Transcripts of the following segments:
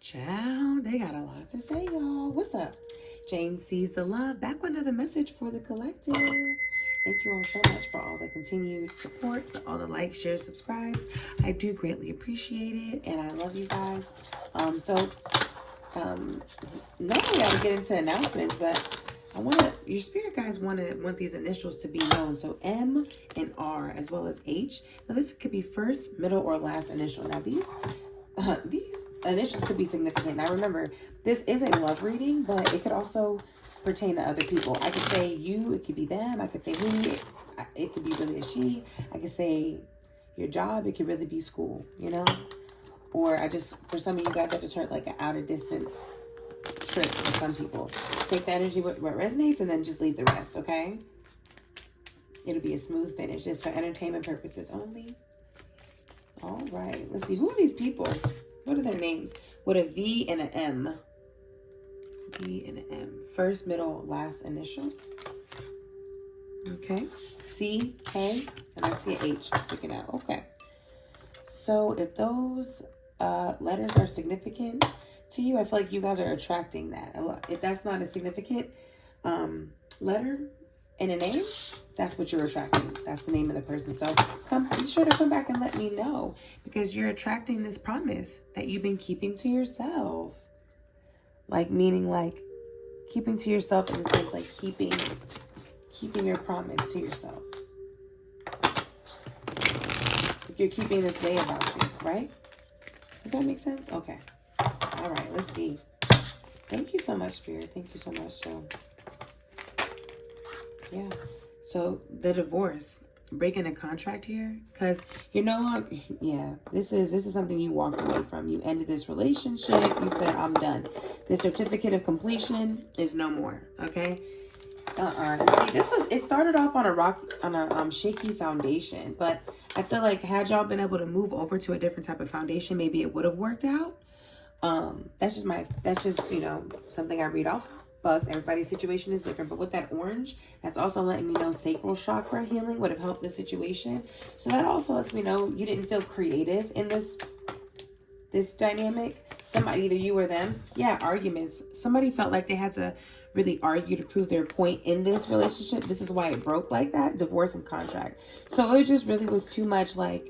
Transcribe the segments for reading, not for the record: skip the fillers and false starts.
Child, they got a lot to say, y'all. What's up? Jane sees the love. Back with another message for the collective. Thank you all so much for all the continued support, all the likes, shares, subscribes. I do greatly appreciate it, and I love you guys. Normally I would get into announcements, but your spirit guides want these initials to be known. So M and R as well as H. Now this could be first, middle, or last initial. Now these initials could be significant. Now remember, this is a love reading, but it could also pertain to other people. I could say you, it could be them. I could say he, it could be really a she. I could say your job, it could really be school, you know? Or for some of you guys, I just heard like an outer distance trip for some people. Take the energy, what resonates, and then just leave the rest, okay? It'll be a smooth finish. It's for entertainment purposes only. All right, let's see. Who are these people? What are their names? With a V and an M. V and an M. First, middle, last initials. Okay. C, K, and I see an H sticking out. Okay. So if those letters are significant to you, I feel like you guys are attracting that a lot. If that's not a significant letter in a name, that's what you're attracting. That's the name of the person. So be sure to come back and let me know, because you're attracting this promise that you've been keeping to yourself. Like, meaning like keeping to yourself in the sense like keeping your promise to yourself. You're keeping this way about you, right? Does that make sense? Okay. All right, let's see. Thank you so much, Spirit. Thank you so much. So, yeah. So the divorce, breaking a contract here, because you're no longer, yeah, this is something you walked away from. You ended this relationship. You said, I'm done. The certificate of completion is no more. Okay. See, it started off on a shaky foundation, but I feel like had y'all been able to move over to a different type of foundation, maybe it would have worked out. That's just, you know, something I read off bugs. Everybody's situation is different, but with that orange, that's also letting me know sacral chakra healing would have helped the situation. So that also lets me know you didn't feel creative in this dynamic. Somebody, either you or them, arguments. Somebody felt like they had to really argue to prove their point in this relationship. This is why it broke like that, divorce and contract. So it just really was too much like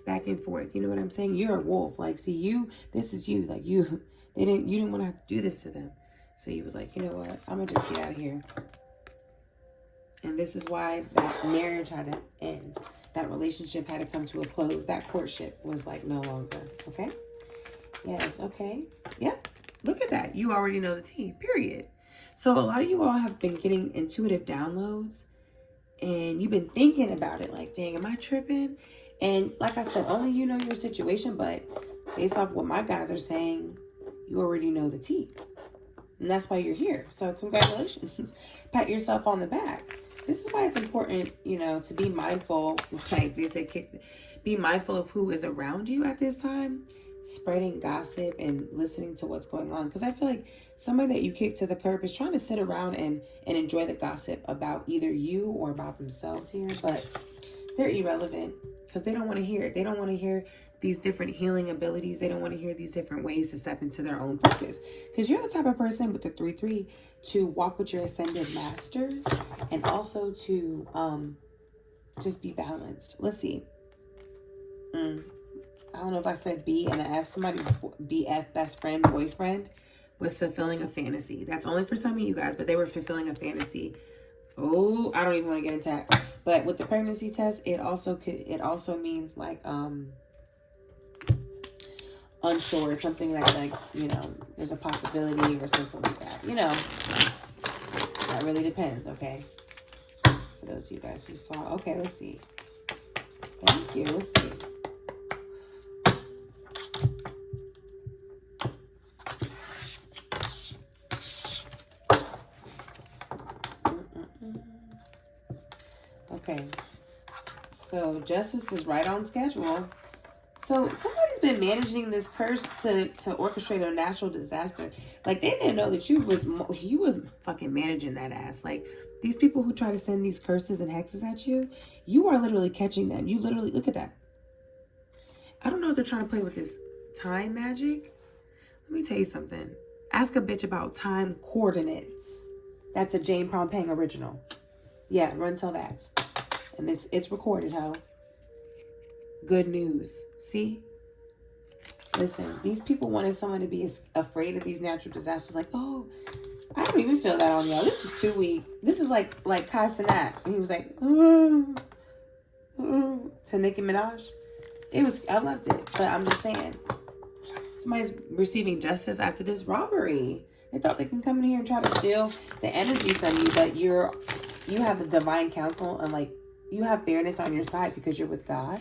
back and forth. You know what I'm saying? You're a wolf. Like, see, this is you. Like, you didn't want to have to do this to them. So he was like, you know what? I'm going to just get out of here. And this is why that marriage had to end. That relationship had to come to a close. That courtship was like no longer. Okay? Yes. Okay. Yep. Look at that. You already know the tea. Period. So a lot of you all have been getting intuitive downloads, and you've been thinking about it like, dang, am I tripping? And like I said, only you know your situation, but based off what my guys are saying, you already know the tea. And that's why you're here. So congratulations. Pat yourself on the back. This is why it's important, you know, to be mindful, like they say, be mindful of who is around you at this time, spreading gossip and listening to what's going on. Because I feel like somebody that you kick to the curb is trying to sit around and enjoy the gossip about either you or about themselves here, but they're irrelevant because they don't want to hear it. They don't want to hear these different healing abilities. They don't want to hear these different ways to step into their own purpose, because you're the type of person with the 3-3 to walk with your ascended masters and also to just be balanced. Let's see. I don't know if I said B and an F. Somebody's BF, best friend, boyfriend, was fulfilling a fantasy. That's only for some of you guys, but they were fulfilling a fantasy. Oh, I don't even want to get into that. But with the pregnancy test, it also means like unsure, something that, like, you know, there's a possibility or something like that. You know, that really depends. Okay, for those of you guys who saw. Okay, let's see. Thank you. Let's see. Okay, so justice is right on schedule. So somebody's been managing this curse to orchestrate a natural disaster. Like, they didn't know that you was fucking managing that ass. Like, these people who try to send these curses and hexes at you, you are literally catching them. You literally, look at that. I don't know if they're trying to play with this time magic. Let me tell you something. Ask a bitch about time coordinates. That's a Jane Prompeng original. Yeah, run tell that. And it's recorded, ho. Good news. See? Listen, these people wanted someone to be afraid of these natural disasters. Like, oh, I don't even feel that on y'all. This is too weak. This is like CASHAPP. And he was like, oh, oh, to Nicki Minaj. I loved it. But I'm just saying, somebody's receiving justice after this robbery. They thought they can come in here and try to steal the energy from you, but you have the divine counsel and like you have fairness on your side because you're with God.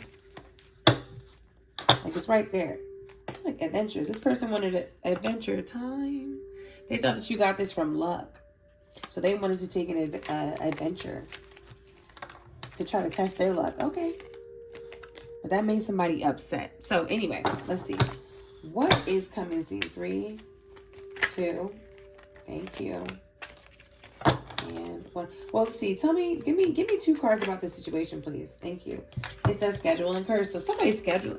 Like it's right there. Like adventure. This person wanted an adventure time. They thought that you got this from luck. So they wanted to take an adventure to try to test their luck. Okay. But that made somebody upset. So anyway, let's see. What is coming scene? 3, 2. Thank you. And 1. Well, let's see. Tell me, give me 2 cards about this situation, please. Thank you. It says schedule and curse. So somebody's schedule.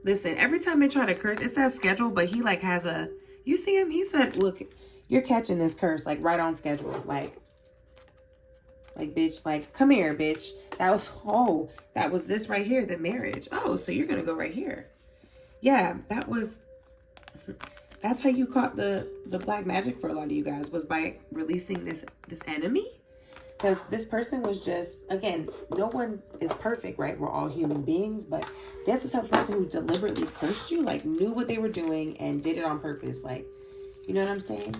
Listen, every time they try to curse, it says schedule, but he like has a, you see him? He said, look, you're catching this curse, like right on schedule. Like bitch, like, come here, bitch. That was this right here, the marriage. Oh, so you're going to go right here. Yeah, that's how you caught the black magic for a lot of you guys, was by releasing this enemy. Because this person was just, again, no one is perfect, right? We're all human beings, but this is the type of person who deliberately cursed you, like knew what they were doing and did it on purpose. Like, you know what I'm saying?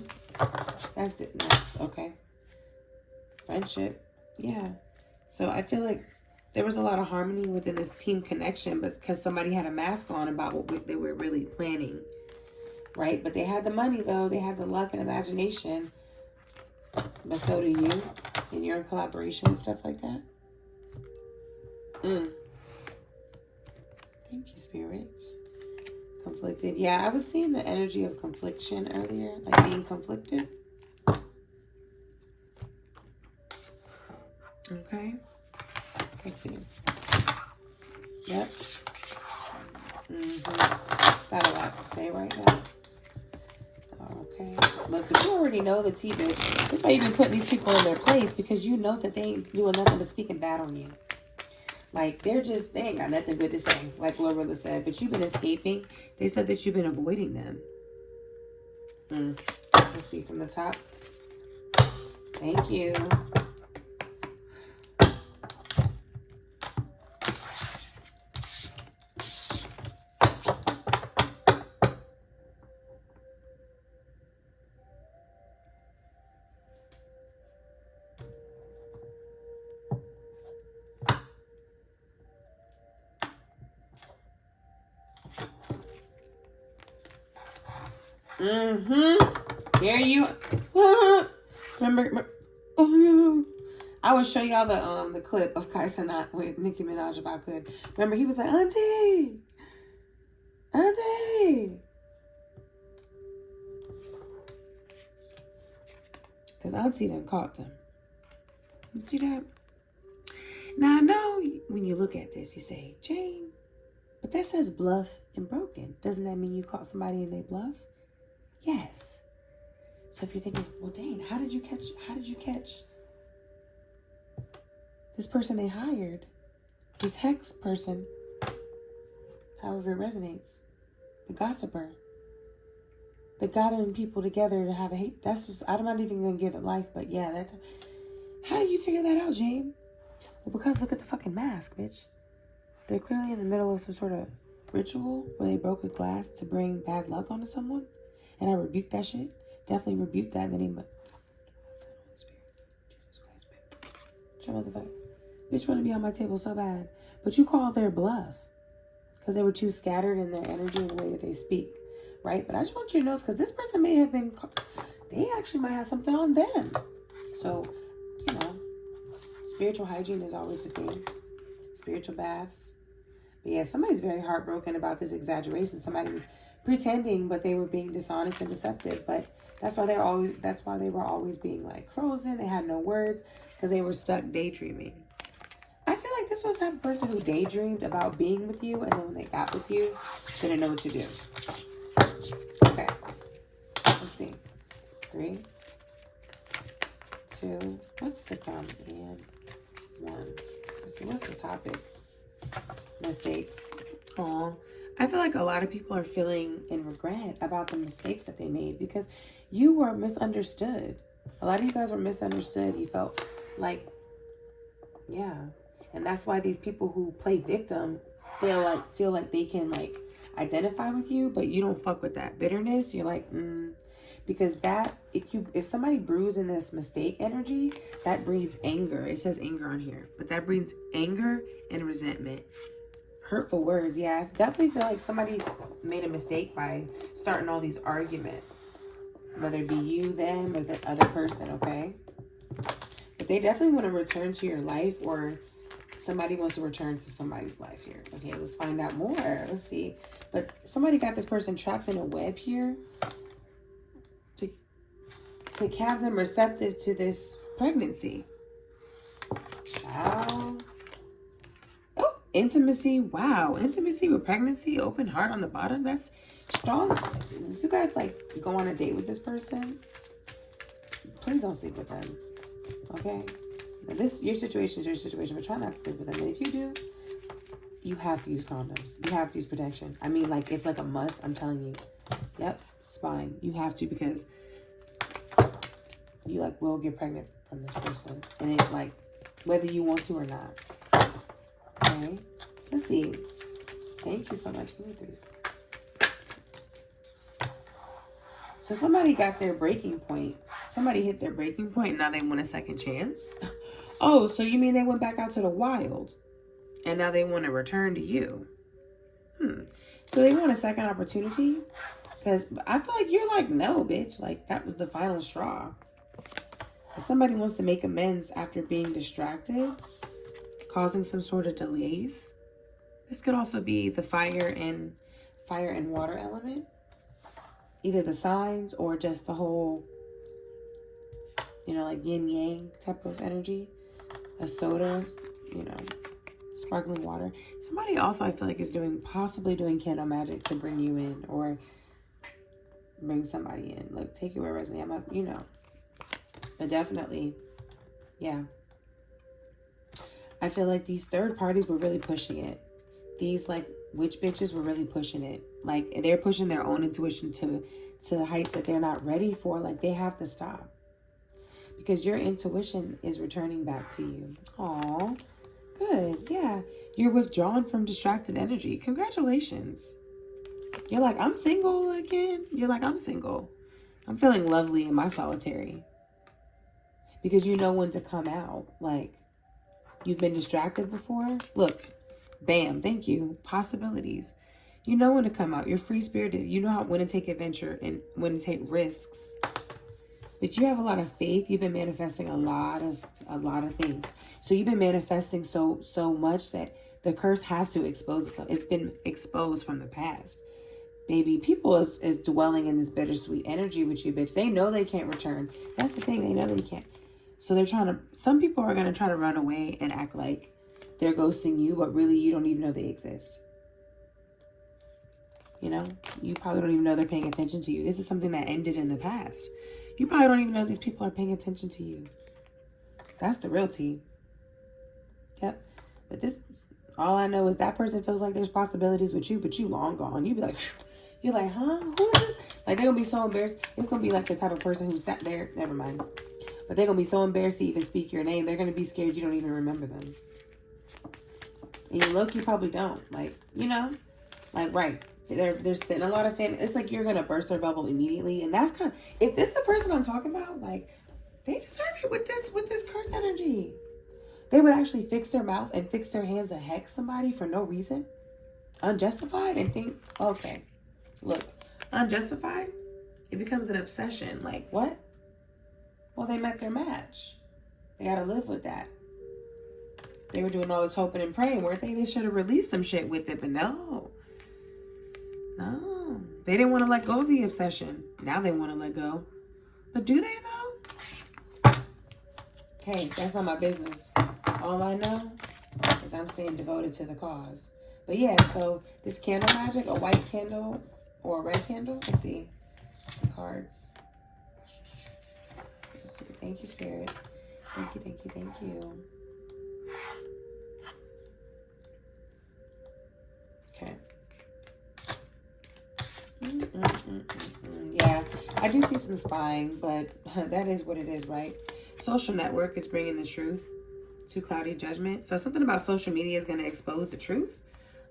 That's okay. Friendship. Yeah. So I feel like there was a lot of harmony within this team connection, but because somebody had a mask on about what they were really planning, right? But they had the money, though. They had the luck and imagination. But so do you, in your collaboration with stuff like that. Thank you, spirits. Conflicted. Yeah, I was seeing the energy of confliction earlier, like being conflicted. Okay. Let's see. Yep. Got a lot to say right now. Okay. Look, but you already know the tea, bitch. That's why you've been putting these people in their place, because you know that they ain't doing nothing but speaking bad on you. Like, they ain't got nothing good to say, like Glorilla said. But you've been escaping. They said that you've been avoiding them. Let's see from the top. Thank you. There you remember I would show y'all the clip of CASHAPP with Nicki Minaj if I could. Remember, he was like, Auntie. Because Auntie done caught them. You see that? Now I know when you look at this, you say, Jane, but that says bluff and broken. Doesn't that mean you caught somebody and they bluff? Yes. So if you're thinking, well, dang, how did you catch this person they hired, this hex person, however it resonates, the gossiper, the gathering people together to have a hate, that's just, I'm not even going to give it life, but yeah, that's, how do you figure that out, Jane? Well, because look at the fucking mask, bitch. They're clearly in the middle of some sort of ritual where they broke a glass to bring bad luck onto someone. And I rebuked that shit. Definitely rebuked that in the name of Jesus Christ, bitch. Motherfucker. Bitch want to be on my table so bad. But you called their bluff. Because they were too scattered in their energy and the way that they speak. Right? But I just want you to know, because this person may have been, they actually might have something on them. So, you know, spiritual hygiene is always the thing. Spiritual baths. But yeah, somebody's very heartbroken about this exaggeration. Somebody was pretending, but they were being dishonest and deceptive. But that's why they were always being like frozen. They had no words because they were stuck daydreaming. I feel like this was the type of person who daydreamed about being with you, and then when they got with you, didn't know what to do. Okay. see. 3, 2, what's to come, and 1. Let's see, what's the topic? Mistakes. Aw. I feel like a lot of people are feeling in regret about the mistakes that they made because you were misunderstood. A lot of you guys were misunderstood. You felt like, yeah. And that's why these people who play victim feel like they can like identify with you, but you don't fuck with that bitterness. You're like, because that, if somebody brews in this mistake energy, that breeds anger. It says anger on here, but that breeds anger and resentment. Hurtful words. Yeah, I definitely feel like somebody made a mistake by starting all these arguments, whether it be you, them, or the other person, okay? But they definitely want to return to your life, or somebody wants to return to somebody's life here. Okay, let's find out more. Let's see. But somebody got this person trapped in a web here to have them receptive to this pregnancy. Child. Oh, intimacy. Wow. Intimacy with pregnancy. Open heart on the bottom. That's strong. If you guys like go on a date with this person, please don't sleep with them. Okay? Now your situation is your situation, but try not to sleep with them. And if you do, you have to use condoms. You have to use protection. I mean, like, it's like a must. I'm telling you. Yep. It's fine. You have to, because you like will get pregnant from this person. And it like, whether you want to or not. Okay. Let's see. Thank you so much. Give me 3s. So somebody got their breaking point. Somebody hit their breaking point and now they want a second chance. Oh, so you mean they went back out to the wild and now they want to return to you? So they want a second opportunity? Because I feel like you're like, no, bitch. Like, that was the final straw. If somebody wants to make amends after being distracted, causing some sort of delays. This could also be the fire and water element. Either the signs or just the whole, you know, like yin yang type of energy. A soda, you know, sparkling water. Somebody also, I feel like, is possibly doing candle magic to bring you in or bring somebody in. Like, take it where it resonates. I'm not, you know. But definitely, yeah. I feel like these third parties were really pushing it. These, like, witch bitches were really pushing it. Like, they're pushing their own intuition to heights that they're not ready for. Like, they have to stop. Because your intuition is returning back to you. Aw, good. Yeah. You're withdrawn from distracted energy. Congratulations. You're like, I'm single again. You're like, I'm single. I'm feeling lovely in my solitary. Because you know when to come out. Like, you've been distracted before. Look, bam, thank you. Possibilities. You know when to come out. You're free-spirited. You know when to take adventure and when to take risks. But you have a lot of faith. You've been manifesting a lot of things. So you've been manifesting so much that the curse has to expose itself. It's been exposed from the past. Baby, people is dwelling in this bittersweet energy with you, bitch. They know they can't return. That's the thing. They know they can't. So they're trying to, some people are going to try to run away and act like they're ghosting you, but really you don't even know they exist. You know, you probably don't even know they're paying attention to you. This is something that ended in the past. You probably don't even know these people are paying attention to you. That's the real tea. Yep. But this, all I know is that person feels like there's possibilities with you, but you long gone. You be like, you're like, huh? Who is this? Like, they're going to be so embarrassed. It's going to be like the type of person who sat there. Never mind. But they're going to be so embarrassed to even speak your name. They're going to be scared you don't even remember them. And you look, you probably don't. Like, you know? Like, right. They're sitting a lot of fan. It's like you're going to burst their bubble immediately. And that's kind of, if this is the person I'm talking about, like, they deserve it with this curse energy. They would actually fix their mouth and fix their hands to hex somebody for no reason. Unjustified and think, okay, look, unjustified, it becomes an obsession. Like, what? Well, they met their match. They got to live with that. They were doing all this hoping and praying, weren't they? They should have released some shit with it, but no. No. They didn't want to let go of the obsession. Now they want to let go. But do they, though? Hey, that's not my business. All I know is I'm staying devoted to the cause. But yeah, so this candle magic, a white candle or a red candle. Let's see the cards. Thank you, Spirit. Thank you, thank you, thank you. Okay. Yeah, I do see some spying, but that is what it is, right? Social network is bringing the truth to cloudy judgment. So something about social media is going to expose the truth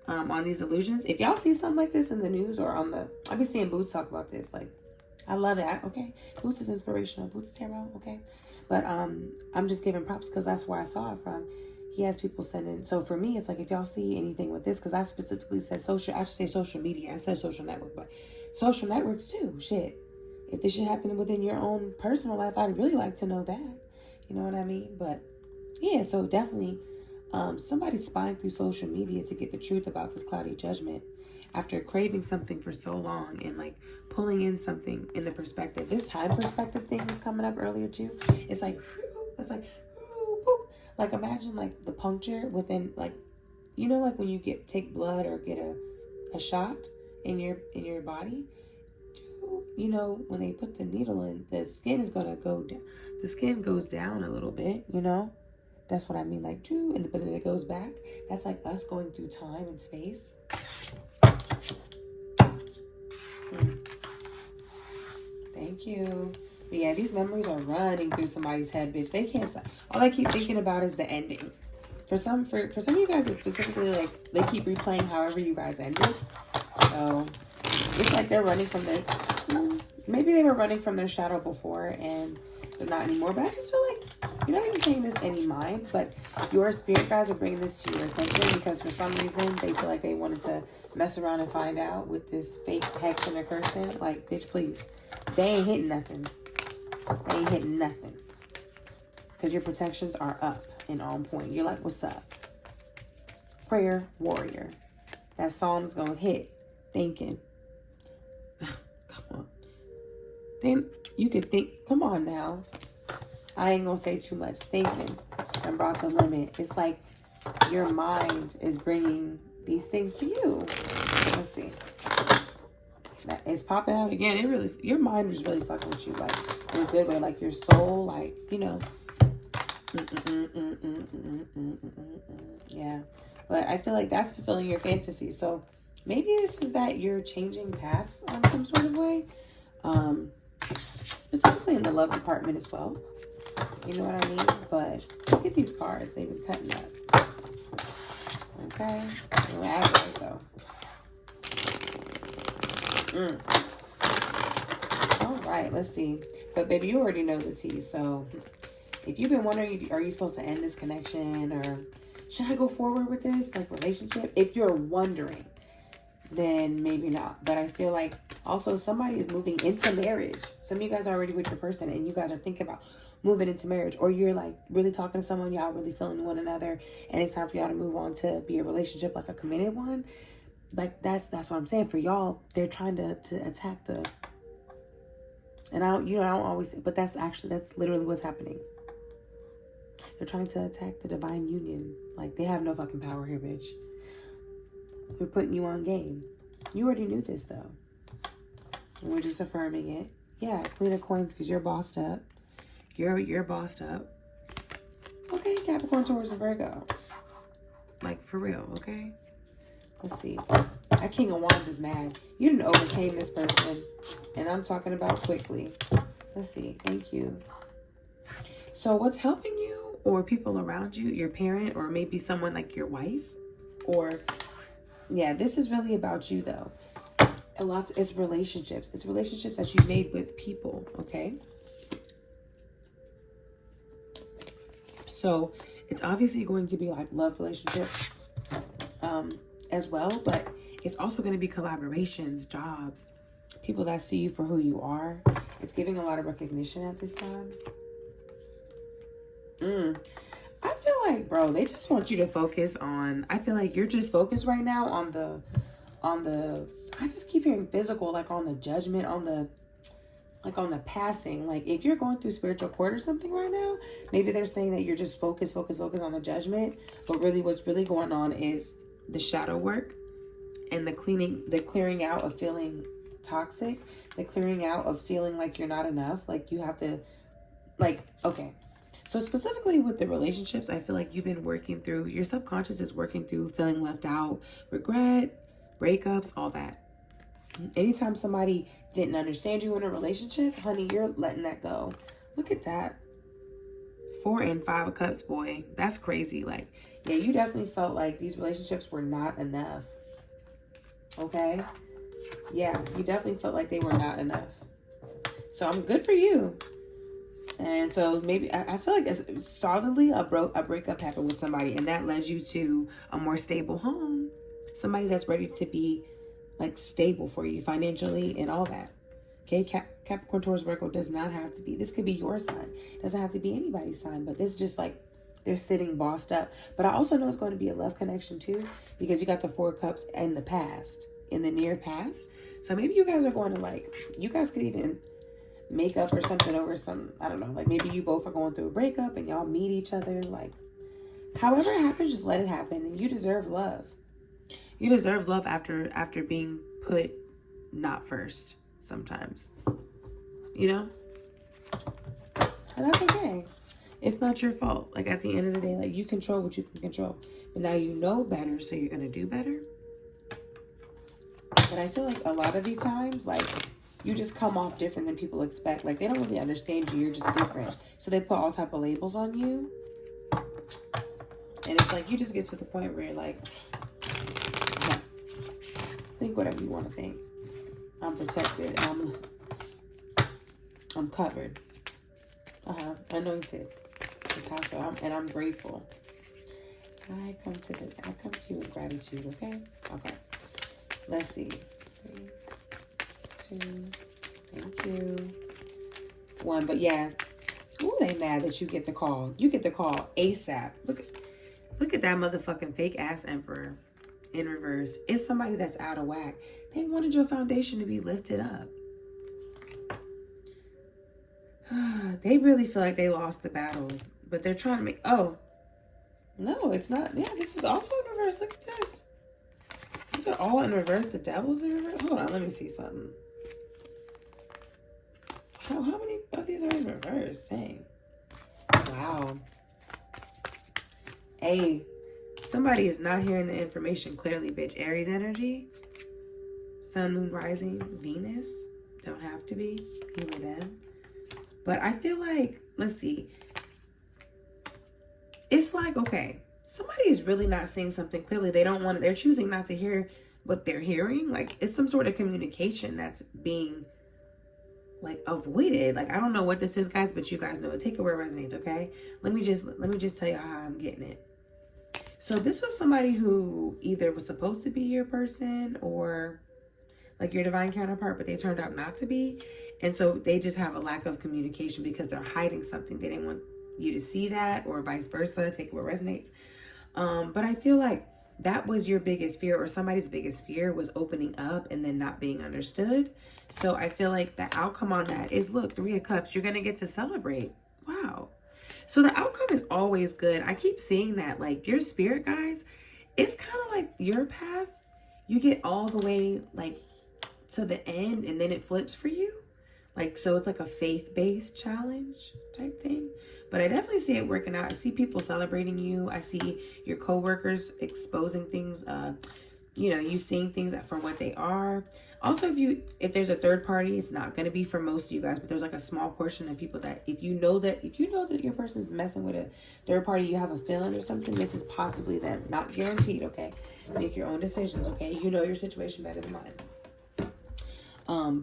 on these illusions. If y'all see something like this in the news or on the, I've been seeing Boots talk about this. Like, I love it. Okay, Boots is inspirational. Boots tarot. Okay, but I'm just giving props because that's where I saw it from. He has people sending. So for me, it's like, if y'all see anything with this, because I specifically said social, I should say social media. I said social network, but social networks too. Shit. If this shit happens within your own personal life, I'd really like to know that. You know what I mean? But yeah, so definitely somebody's spying through social media to get the truth about this cloudy judgment after craving something for so long and like pulling in something in the perspective. This time perspective thing was coming up earlier too. It's like, like imagine like the puncture within, like, you know, like when you take blood or get a shot in your body, you know, when they put the needle in, the skin is gonna go down. The skin goes down a little bit, you know. That's what I mean, like, but then it goes back. That's like us going through time and space. Thank you. But yeah, these memories are running through somebody's head, bitch. They can't stop. All they keep thinking about is the ending. For some of you guys, it's specifically like they keep replaying however you guys ended. So it's like they're running from their, maybe they were running from their shadow before and they're not anymore. But I just feel like you're not even paying this any mind, but your spirit guys are bringing this to your attention because for some reason they feel like they wanted to mess around and find out with this fake hex and a cursing. Like, bitch, please. They ain't hitting nothing. They ain't hitting nothing. Because your protections are up and on point. You're like, what's up? Prayer warrior. That psalm's gonna hit. Thinking. Come on. Then you could think, come on now. I ain't gonna say too much. Thinking and brought the limit. It's like your mind is bringing these things to you. Let's see. It's popping out again. It really, your mind is really fucking with you, like in a good way. Like your soul, like, you know. Yeah, but I feel like that's fulfilling your fantasy. So maybe this is that you're changing paths on some sort of way, specifically in the love department as well. You know what I mean? But look at these cards. They've been cutting up. Okay, we'll add it though. All right, let's see. But baby, you already know the tea. So if you've been wondering, are you supposed to end this connection or should I go forward with this like relationship? If you're wondering, then maybe not. But I feel like also somebody is moving into marriage. Some of you guys are already with your person and you guys are thinking about moving into marriage, or you're like really talking to someone, y'all really feeling one another, and it's time for y'all to move on to be a relationship, like a committed one. Like that's what I'm saying. For y'all, they're trying to attack the, and I don't always, but that's literally what's happening. They're trying to attack the divine union. Like, they have no fucking power here, bitch. We're putting you on game. You already knew this, though. And we're just affirming it. Yeah, Queen of Coins, because you're bossed up. You're bossed up. Okay, Capricorn, Taurus, and Virgo. Like, for real, okay? Let's see. That King of Wands is mad. You didn't overcame this person. And I'm talking about quickly. Let's see. Thank you. So what's helping you, or people around you, your parent, or maybe someone like your wife, or yeah, this is really about you though. It's relationships. It's relationships that you've made with people, okay? So it's obviously going to be like love relationships as well, but it's also going to be collaborations, jobs, people that see you for who you are. It's giving a lot of recognition at this time. I feel like, bro, they just want you to focus on, I feel like you're just focused right now on the, I just keep hearing physical, like on the judgment, on the passing. Like if you're going through spiritual court or something right now, maybe they're saying that you're just focused on the judgment, but really what's really going on is the shadow work and the clearing out of feeling toxic, the clearing out of feeling like you're not enough, like you have to like, okay. So specifically with the relationships, I feel like you've been working through, your subconscious is working through feeling left out, regret, breakups, all that. Anytime somebody didn't understand you in a relationship, honey, you're letting that go. Look at that. 4 and 5 of Cups, boy. That's crazy. Like, yeah, you definitely felt like these relationships were not enough. Okay? Yeah, you definitely felt like they were not enough. So I'm good for you. And so maybe I feel like solidly a breakup happened with somebody, and that led you to a more stable home. Somebody that's ready to be like stable for you financially and all that. Okay, Capricorn, Taurus, Virgo does not have to be. This could be your sign. It doesn't have to be anybody's sign, but this just like they're sitting bossed up. But I also know it's going to be a love connection too, because you got the 4 Cups in the past, in the near past. So maybe you guys are going to like, you guys could even make up or something over some, I don't know, like maybe you both are going through a breakup and y'all meet each other. Like, however it happens, just let it happen. And you deserve love. You deserve love after being put not first sometimes. You know? And that's okay. It's not your fault. Like, at the end of the day, like, you control what you can control. But now you know better, so you're going to do better. But I feel like a lot of the times, like, you just come off different than people expect. Like, they don't really understand you. You're just different. So they put all type of labels on you. And it's like, you just get to the point where you're like, no. Think whatever you want to think. I'm protected. I'm covered. Anointed. This household. And I'm grateful. I come to you with gratitude, okay? Okay. Let's see. 3, 2, thank you. 1, but yeah. Ooh, they mad that you get the call. You get the call ASAP. Look at that motherfucking fake ass emperor in reverse. It's somebody that's out of whack. They wanted your foundation to be lifted up. They really feel like they lost the battle, but they're trying to make, oh, no, it's not. Yeah, this is also in reverse. Look at this. These are all in reverse. The devil's in reverse. Hold on, let me see something. How many of these are in reverse? Dang. Wow. Hey, somebody is not hearing the information clearly, bitch. Aries energy. Sun, moon, rising, Venus. Don't have to be. You or them. But I feel like, let's see. It's like, okay, somebody is really not seeing something clearly. They don't want to, they're choosing not to hear what they're hearing. Like, it's some sort of communication that's being like avoided. Like, I don't know what this is, guys, but you guys know it. Take it where it resonates, okay? Let me just tell you how I'm getting it. So this was somebody who either was supposed to be your person or like your divine counterpart, but they turned out not to be. And so they just have a lack of communication because they're hiding something. They didn't want you to see that, or vice versa. Take it where it resonates. But I feel like that was your biggest fear, or somebody's biggest fear was opening up and then not being understood. So I feel like the outcome on that is, look, 3 of Cups, you're going to get to celebrate. Wow. So the outcome is always good. I keep seeing that, like, your spirit guides, it's kind of like your path. You get all the way like to the end and then it flips for you. Like, so it's like a faith-based challenge type thing. But I definitely see it working out. I see people celebrating you. I see your coworkers exposing things, you know, you seeing things for what they are. Also, if there's a third party, it's not going to be for most of you guys, but there's like a small portion of people that if you know that your person's messing with a third party, you have a feeling or something, this is possibly them. Not guaranteed, okay? Make your own decisions, okay? You know your situation better than mine.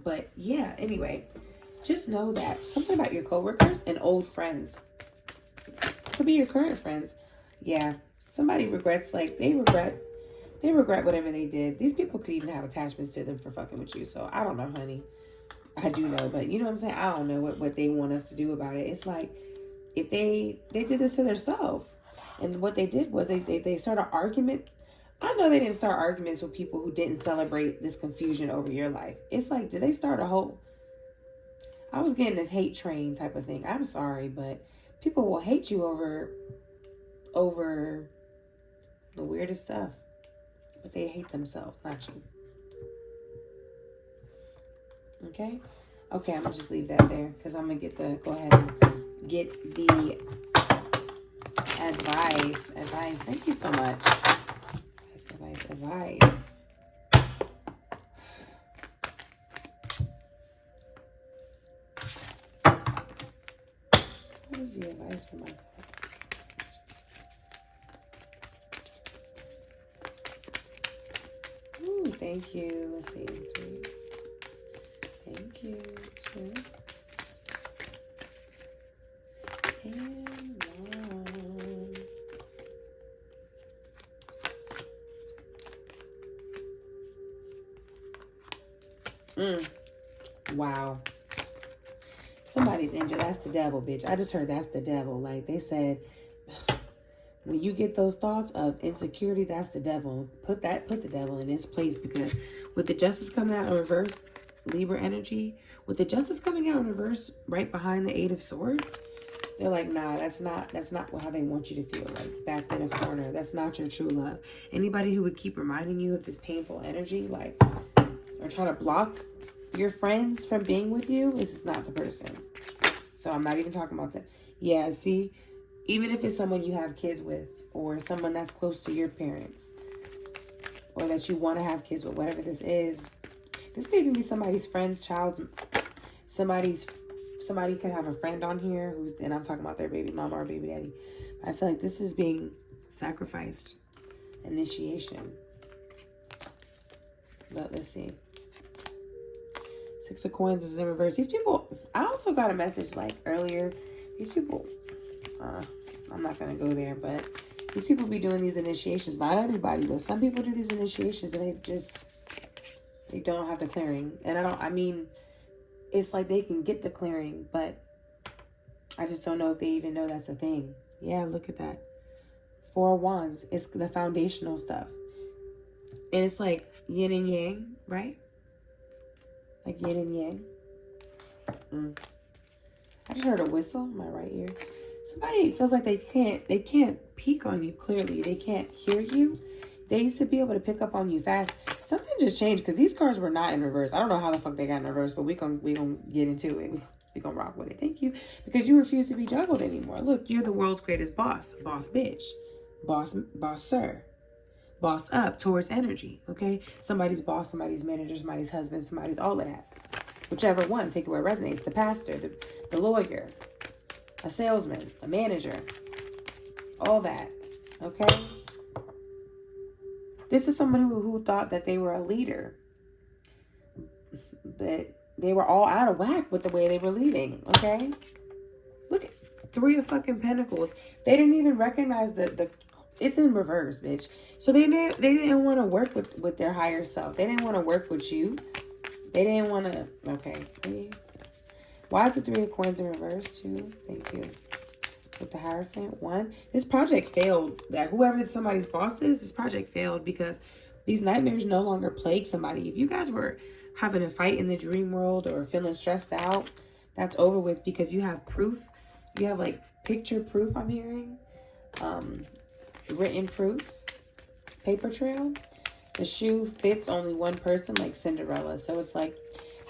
But yeah, anyway, just know that something about your coworkers and old friends. Could be your current friends. Yeah. Somebody regrets, like they regret whatever they did. These people could even have attachments to them for fucking with you. So I don't know, honey. I do know, but you know what I'm saying? I don't know what they want us to do about it. It's like if they did this to themselves. And what they did was they started an argument. I know they didn't start arguments with people who didn't celebrate this confusion over your life. It's like, did they start a whole... I was getting this hate train type of thing. I'm sorry, but people will hate you over the weirdest stuff. But they hate themselves, not you. Okay? Okay, I'm gonna just leave that there because I'm gonna get the, go ahead and get the advice. Thank you so much. Advice. What is the advice for my card? Ooh, thank you. Let's see. 3. Thank you. 2. And 1. Wow. Somebody's angel. That's the devil, bitch. I just heard that's the devil. Like they said, when you get those thoughts of insecurity, that's the devil. Put the devil in its place, because with the justice coming out in reverse, Libra energy, with the justice coming out in reverse right behind the 8 of Swords, they're like, nah, that's not how they want you to feel. Like backed in a corner. That's not your true love. Anybody who would keep reminding you of this painful energy, like, or trying to block your friends from being with you, this is not the person. So I'm not even talking about that. Yeah, see, even if it's someone you have kids with, or someone that's close to your parents, or that you want to have kids with, whatever this is, this could even be somebody's friend's child. Somebody could have a friend on here who's, and I'm talking about their baby mama or baby daddy. I feel like this is being sacrificed. Initiation. But let's see. 6 of Coins is in reverse. These people, I also got a message like earlier. These people, I'm not going to go there, but these people be doing these initiations. Not everybody, but some people do these initiations and they don't have the clearing. And I mean, it's like they can get the clearing, but I just don't know if they even know that's a thing. Yeah, look at that. 4 of Wands. It's the foundational stuff. And it's like yin and yang, right? Like yin and yang. I just heard a whistle in my right ear. Somebody feels like they can't peek on you clearly. They can't hear you. They used to be able to pick up on you fast. Something just changed because these cards were not in reverse. I don't know how the fuck they got in reverse, but we gonna get into it. We gonna rock with it. Thank you. Because you refuse to be juggled anymore. Look, you're the world's greatest boss. Boss bitch. Boss sir. Boss up towards energy. Okay? Somebody's boss, somebody's manager, somebody's husband, somebody's all of that. Whichever one, take it where it resonates. The pastor, the lawyer, a salesman, a manager, all that. Okay? This is someone who thought that they were a leader. But they were all out of whack with the way they were leading. Okay? Look at 3 of fucking Pentacles. They didn't even recognize the it's in reverse, bitch. So they didn't want to work with their higher self. They didn't want to work with you. They didn't want to. Okay. Why is the 3 of Coins in reverse too? Thank you. With the Hierophant. 1. This project failed. That whoever somebody's boss is, this project failed because these nightmares no longer plague somebody. If you guys were having a fight in the dream world or feeling stressed out, that's over with because you have proof. You have like picture proof, I'm hearing. Written proof. Paper trail. The shoe fits only one person, like Cinderella. So it's like,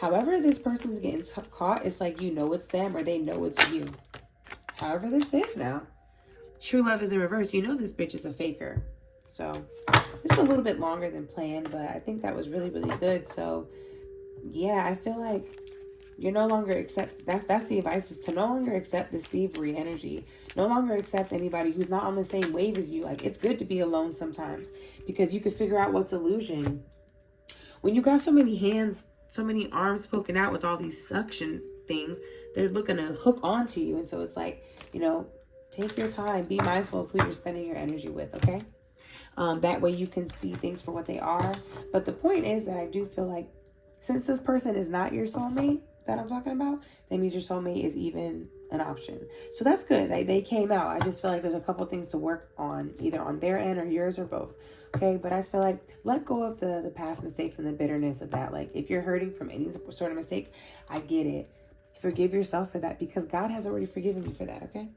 however this person's getting caught, it's like you know it's them or they know it's you. However this is now. True love is in reverse. You know this bitch is a faker. So it's a little bit longer than planned, but I think that was really, really good. So yeah, I feel like you're no longer accept. That's the advice, is to no longer accept this thievery energy. No longer accept anybody who's not on the same wave as you. Like, it's good to be alone sometimes because you can figure out what's illusion. When you got so many hands, so many arms poking out with all these suction things, they're looking to hook onto you. And so it's like, you know, take your time. Be mindful of who you're spending your energy with, okay? That way you can see things for what they are. But the point is that I do feel like since this person is not your soulmate that I'm talking about, that means your soulmate is even an option. So that's good. They came out. I just feel like there's a couple things to work on, either on their end or yours or both. Okay, but I just feel like let go of the past mistakes and the bitterness of that. Like, if you're hurting from any sort of mistakes, I get it. Forgive yourself for that because God has already forgiven you for that, okay?